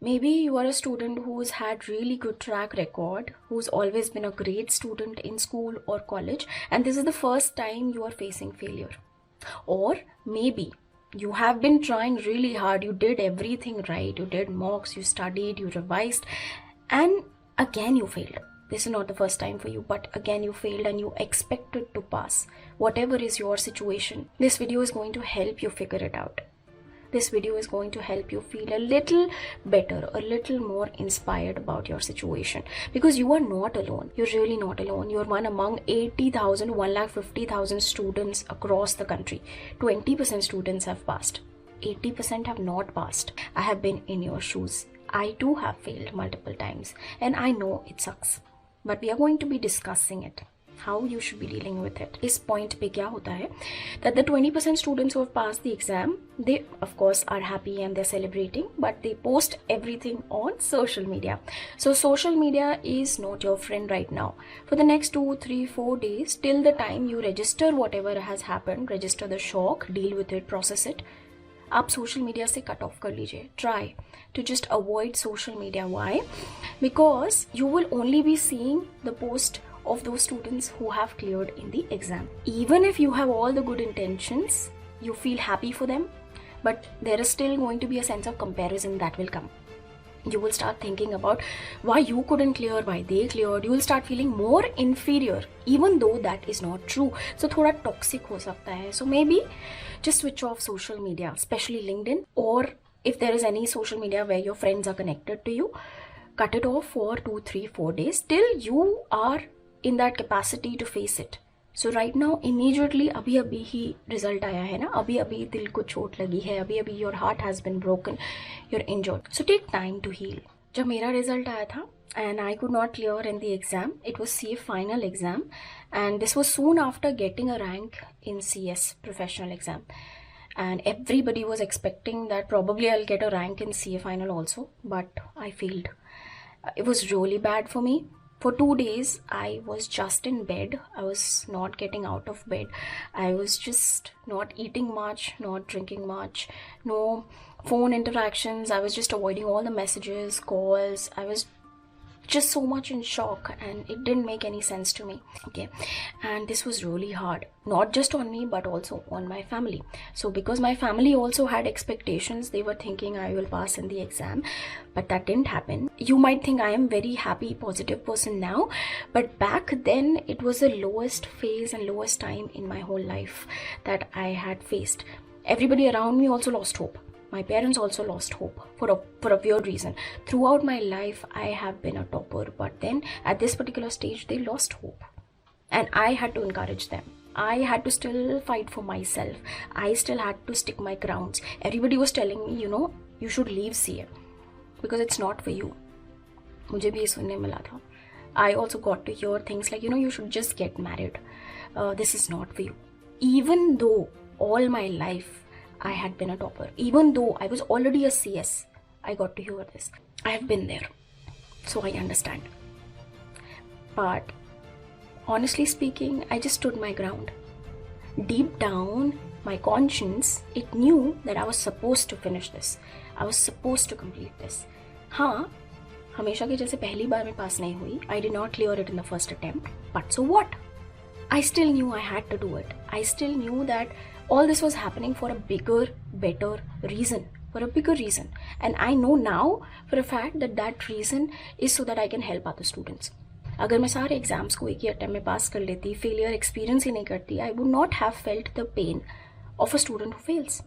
Maybe you are a student who's had really good track record, who's always been a great student in school or college, and this is the first time you are facing failure. Or maybe you have been trying really hard, you did everything right, you did mocks, you studied, you revised, and again you failed. This is not the first time for you, but again you failed and you expected to pass. Whatever is your situation, this video is going to help you figure it out. This video is going to help you feel a little better, a little more inspired about your situation, because you are not alone. You're really not alone. You're one among 80,000, 150,000 students across the country. 20% students have passed. 80% have not passed. I have been in your shoes. I too have failed multiple times, and I know it sucks. But we are going to be discussing it. How you should be dealing with it. इस point पे क्या होता है that the 20% students who have passed the exam, they of course are happy and they're celebrating, but they post everything on social media. So social media is not your friend right now. For the next 2, 3, 4 days, till the time you register whatever has happened, register the shock, deal with it, process it, आप social media से cut off कर लीजिए. Try to just avoid social media. Why? Because you will only be seeing the post of those students who have cleared in the exam. Even if you have all the good intentions, you feel happy for them, but there is still going to be a sense of comparison that will come. You will start thinking about why you couldn't clear, why they cleared. You will start feeling more inferior, even though that is not true. So थोड़ा toxic हो सकता है. So maybe just switch off social media, especially LinkedIn, or if there is any social media where your friends are connected to you, cut it off for 2, 3, 4 days till you are in that capacity to face it. So right now, immediately, अभी ही result आया है ना, अभी दिल को चोट लगी है, अभी your heart has been broken, you're injured. So take time to heal. जब मेरा result आया था and I could not clear in the exam, it was CA final exam, and this was soon after getting a rank in CS professional exam. And everybody was expecting that probably I'll get a rank in CA final also, but I failed. It was really bad for me. For 2 days, I was just in bed. I was not getting out of bed. I was just not eating much, not drinking much, no phone interactions. I was just avoiding all the messages, calls. I was just so much in shock, and it didn't make any sense to me. Okay, and this was really hard, not just on me but also on my family. So because my family also had expectations, they were thinking I will pass in the exam, but that didn't happen. You might think I am very happy, positive person now, but back then it was the lowest phase and lowest time in my whole life that I had faced. Everybody around me also lost hope. My parents also lost hope for a weird reason. Throughout my life, I have been a topper, but then at this particular stage, they lost hope. And I had to encourage them. I had to still fight for myself. I still had to stick my grounds. Everybody was telling me, you should leave CA because it's not for you. मुझे भी ये सुनने मिला था. I also got to hear things like, you should just get married. This is not for you. Even though all my life, I had been a topper. Even though I was already a CS, I got to hear this. I have been there, so I understand. But honestly speaking, I just stood my ground. Deep down, my conscience, it knew that I was supposed to finish this. I was supposed to complete this. हाँ, हमेशा के जैसे पहली बार में पास नहीं हुई. I did not clear it in the first attempt. But so what? I still knew I had to do it. I still knew that all this was happening for a bigger, better reason. For a bigger reason. And I know now for a fact that that reason is so that I can help other students. अगर मैं सारे exams को एक ही attempt में पास कर लेती, failure experience ही नहीं करती, I would not have felt the pain of a student who fails.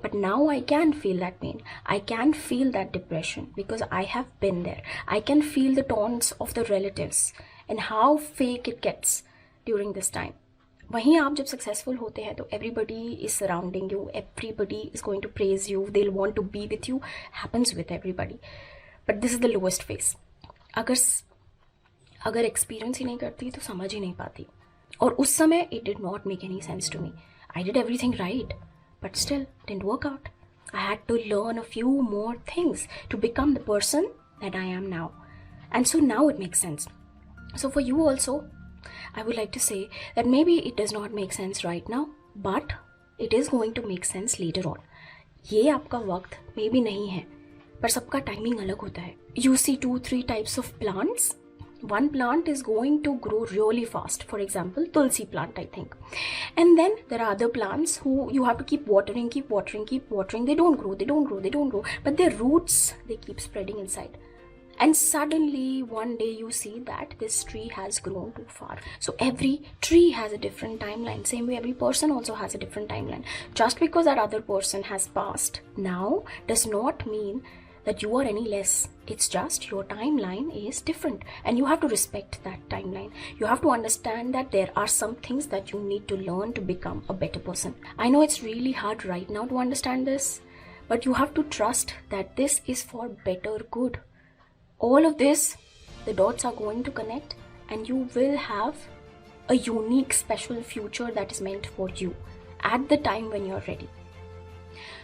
But now I can feel that pain. I can feel that depression because I have been there. I can feel the taunts of the relatives and how fake it gets during this time. वहीं आप जब successful होते हैं तो everybody is surrounding you, everybody is going to praise you, they'll want to be with you, happens with everybody. But this is the lowest phase. अगर experience ही नहीं करती तो समझ ही नहीं पाती. और उस समय it did not make any sense to me. I did everything right, but still didn't work out. I had to learn a few more things to become the person that I am now. And so now it makes sense. So for you also, I would like to say that maybe it does not make sense right now, but it is going to make sense later on. ये आपका वक्त maybe नहीं है, पर सबका timing अलग होता है. You see 2-3 types of plants. One plant is going to grow really fast. For example, tulsi plant, I think. And then there are other plants who you have to keep watering. They don't grow. But their roots, they keep spreading inside. And suddenly one day you see that this tree has grown too far. So every tree has a different timeline. Same way every person also has a different timeline. Just because that other person has passed now does not mean that you are any less. It's just your timeline is different and you have to respect that timeline. You have to understand that there are some things that you need to learn to become a better person. I know it's really hard right now to understand this, but you have to trust that this is for better good. All of this, the dots are going to connect and you will have a unique special future that is meant for you at the time when you're ready.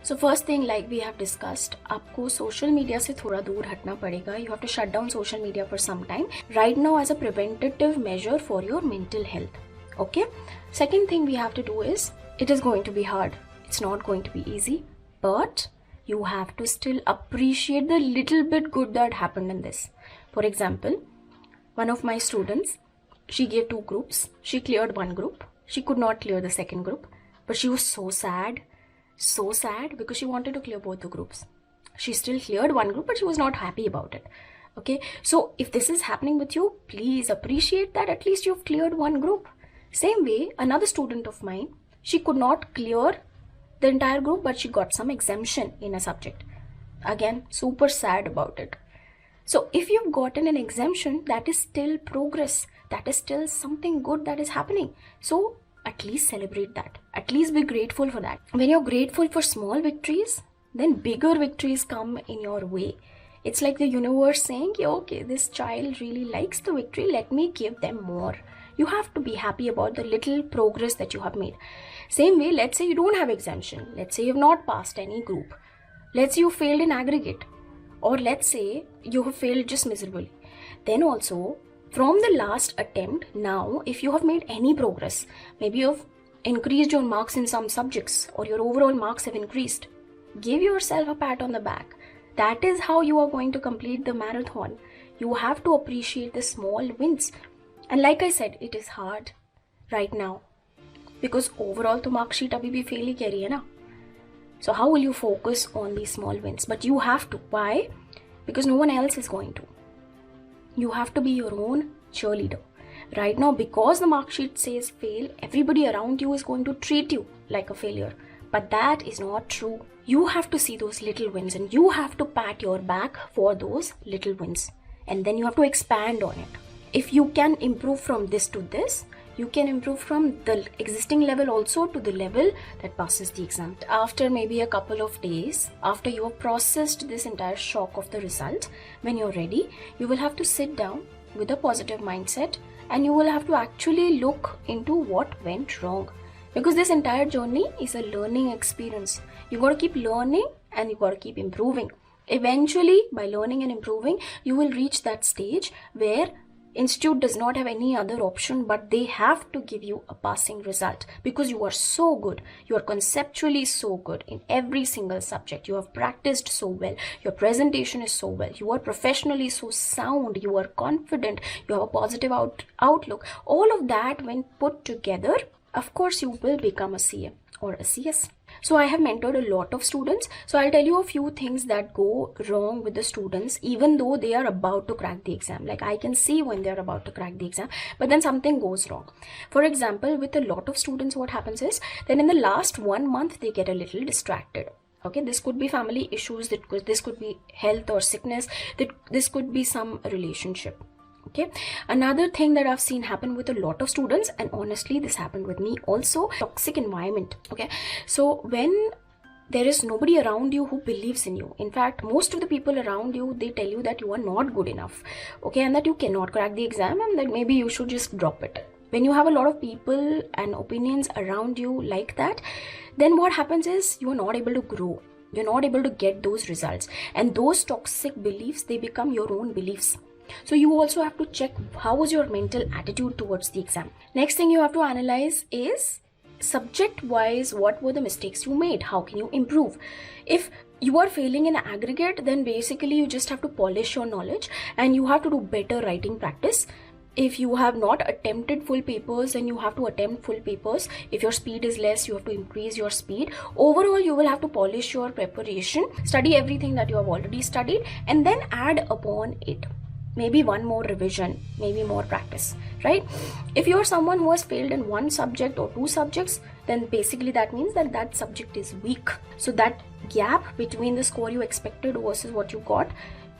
So first thing, like we have discussed, आपको social media से थोड़ा दूर हटना पड़ेगा. You have to shut down social media for some time right now as a preventative measure for your mental health. Okay? Second thing we have to do is, it is going to be hard. It's not going to be easy, but you have to still appreciate the little bit good that happened in this. For example, one of my students, she gave 2 groups. She cleared one group. She could not clear the second group, but she was so sad because she wanted to clear both the groups. She still cleared one group, but she was not happy about it. Okay, so if this is happening with you, please appreciate that at least you've cleared one group. Same way, another student of mine, she could not clear the entire group, but she got some exemption in a subject. Again, super sad about it. So if you've gotten an exemption, that is still progress. That is still something good that is happening. So at least celebrate that. At least be grateful for that. When you're grateful for small victories, then bigger victories come in your way. It's like the universe saying, okay, this child really likes the victory, let me give them more. You have to be happy about the little progress that you have made. Same way, let's say you don't have exemption. Let's say you have not passed any group. Let's say you failed in aggregate. Or let's say you have failed just miserably. Then also, from the last attempt, now if you have made any progress, maybe you've increased your marks in some subjects or your overall marks have increased, give yourself a pat on the back. That is how you are going to complete the marathon. You have to appreciate the small wins. And like I said, it is hard right now because overall to mark sheet abhi bhi fail hi keh rahi hai na. So how will you focus on these small wins? But you have to. Why? Because no one else is going to. You have to be your own cheerleader. Right now, because the mark sheet says fail, everybody around you is going to treat you like a failure. But that is not true. You have to see those little wins and you have to pat your back for those little wins. And then you have to expand on it. If you can improve from this to this, you can improve from the existing level also to the level that passes the exam. After maybe a couple of days, after you have processed this entire shock of the result, when you're ready, you will have to sit down with a positive mindset and you will have to actually look into what went wrong. Because this entire journey is a learning experience. You got to keep learning and you got to keep improving. Eventually, by learning and improving, you will reach that stage where institute does not have any other option, but they have to give you a passing result because you are so good. You are conceptually so good in every single subject. You have practiced so well. Your presentation is so well. You are professionally so sound. You are confident. You have a positive outlook. All of that when put together, of course, you will become a CA or a CS. So I have mentored a lot of students. So I'll tell you a few things that go wrong with the students, even though they are about to crack the exam. Like I can see when they're about to crack the exam, but then something goes wrong. For example, with a lot of students, what happens is then in the last 1 month, they get a little distracted. Okay, this could be family issues, this could be health or sickness, this could be some relationship. Okay, another thing that I've seen happen with a lot of students, and honestly this happened with me also, toxic environment. Okay, so when there is nobody around you who believes in you, in fact most of the people around you, they tell you that you are not good enough, okay, and that you cannot crack the exam and that maybe you should just drop it. When you have a lot of people and opinions around you like that, then what happens is you are not able to grow. You're not able to get those results, and those toxic beliefs, they become your own beliefs. So you also have to check how was your mental attitude towards the exam. Next thing you have to analyze is subject wise, what were the mistakes you made? How can you improve? If you are failing in aggregate, then basically you just have to polish your knowledge and you have to do better writing practice. If you have not attempted full papers, then you have to attempt full papers. If your speed is less, you have to increase your speed. Overall, you will have to polish your preparation, study everything that you have already studied, and then add upon it maybe one more revision, maybe more practice, right? If you're someone who has failed in one subject or two subjects, then basically that means that that subject is weak. So that gap between the score you expected versus what you got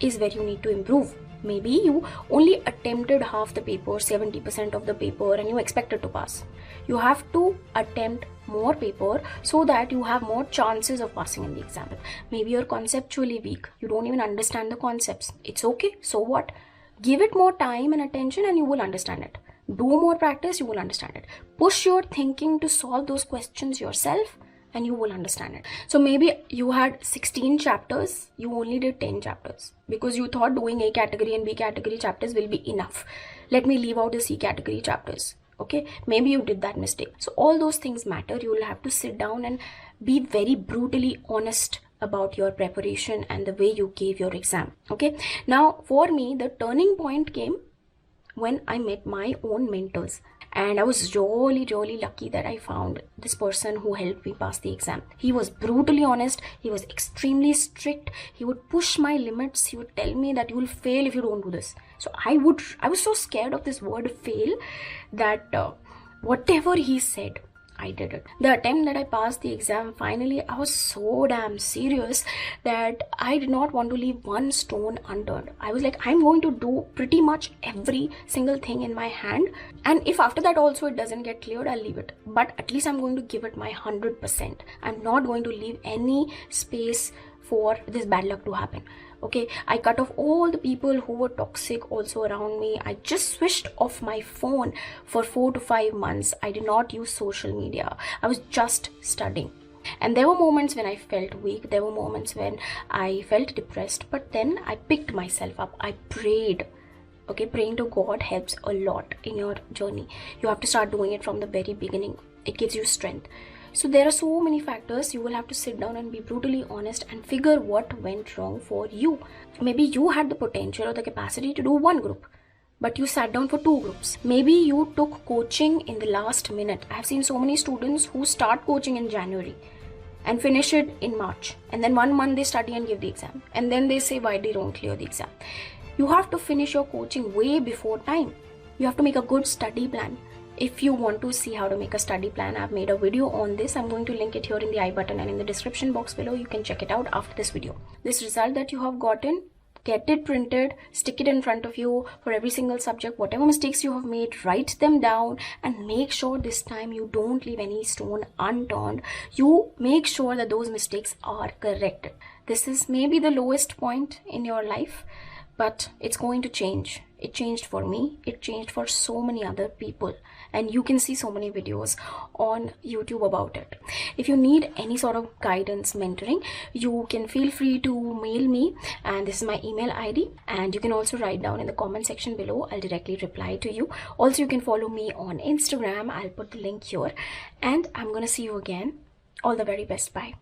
is where you need to improve. Maybe you only attempted half the paper, 70% of the paper, and you expected to pass. You have to attempt more paper so that you have more chances of passing in the exam. Maybe you're conceptually weak. You don't even understand the concepts. It's okay. So what? Give it more time and attention and you will understand it. Do more practice, you will understand it. Push your thinking to solve those questions yourself and you will understand it. So maybe you had 16 chapters, you only did 10 chapters because you thought doing A category and B category chapters will be enough. Let me leave out the C category chapters. Okay, maybe you did that mistake. So all those things matter. You will have to sit down and be very brutally honest about your preparation and the way you gave your exam. Okay, now for me, the turning point came when I met my own mentors. And I was really lucky that I found this person who helped me pass the exam. He was brutally honest. He was extremely strict. He would push my limits. He would tell me that you will fail if you don't do this. So I was so scared of this word fail that whatever he said, I did it. The attempt that I passed the exam, finally, I was so damn serious that I did not want to leave one stone unturned. I was like, I'm going to do pretty much every single thing in my hand. And if after that also it doesn't get cleared, I'll leave it. But at least I'm going to give it my 100%. I'm not going to leave any space for this bad luck to happen. Okay, I cut off all the people who were toxic also around me. I just switched off my phone for 4 to 5 months. I did not use social media. I was just studying. And there were moments when I felt weak. There were moments when I felt depressed. But then I picked myself up. I prayed. Okay, praying to God helps a lot in your journey. You have to start doing it from the very beginning. It gives you strength. So there are so many factors. You will have to sit down and be brutally honest and figure what went wrong for you. Maybe you had the potential or the capacity to do one group, but you sat down for 2 groups. Maybe you took coaching in the last minute. I have seen so many students who start coaching in January and finish it in March. And then 1 month they study and give the exam. And then they say why they don't clear the exam. You have to finish your coaching way before time. You have to make a good study plan. If you want to see how to make a study plan, I've made a video on this. I'm going to link it here in the I button and in the description box below. You can check it out after this video. This result that you have gotten, get it printed, stick it in front of you for every single subject. Whatever mistakes you have made, write them down and make sure this time you don't leave any stone unturned. You make sure that those mistakes are corrected. This is maybe the lowest point in your life, but it's going to change. It changed for me. It changed for so many other people. And you can see so many videos on YouTube about it. If you need any sort of guidance, mentoring, you can feel free to mail me. And this is my email ID. And you can also write down in the comment section below. I'll directly reply to you. Also, you can follow me on Instagram. I'll put the link here. And I'm going to see you again. All the very best. Bye.